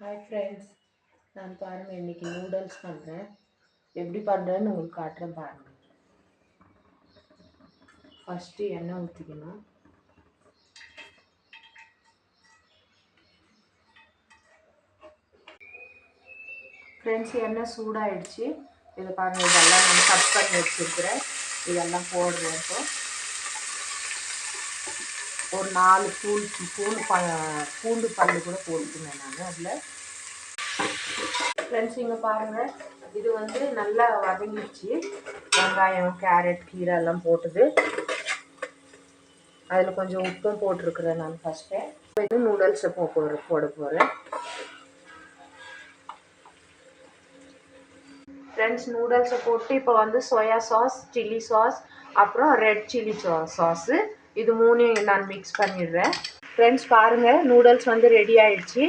Hi friends, நான் பாருங்கள் இன்றைக்கி நூடுல்ஸ் பண்ணுறேன். எப்படி பண்ணுறேன்னு உங்களுக்கு காட்டுறேன் பாருங்கள். ஃபஸ்ட்டு எண்ணெய் ஊற்றிக்கணும். ஃப்ரெண்ட்ஸ், எண்ணெய் சூடாகிடுச்சு. இதை பாருங்கள், இதெல்லாம் நான் கட் பண்ணி வச்சுருக்கிறேன். இதெல்லாம் போடுறேன். இப்போ ஒரு 4 பூண்டு பல்லு கூட போட்டுக்குவேன் நான் அதில். ஃப்ரெண்ட்ஸ், இங்கே பாருங்கள், இது வந்து நல்லா வதங்கிடுச்சு. வெங்காயம், கேரட், கீரை எல்லாம் போட்டுது. அதில் கொஞ்சம் உப்பும் போட்டிருக்கிறேன் நான் ஃபஸ்ட்டே. இது நூடுல்ஸை போட போகிறேன். ஃப்ரெண்ட்ஸ், நூடுல்ஸை போட்டு இப்போ வந்து சோயா சாஸ், சில்லி சாஸ், அப்புறம் ரெட் சில்லி சாஸு இது 3 நான் மிக்ஸ் பண்ணிடுறேன். ஃப்ரெண்ட்ஸ் பாருங்கள், நூடுல்ஸ் வந்து ரெடி ஆயிடுச்சு.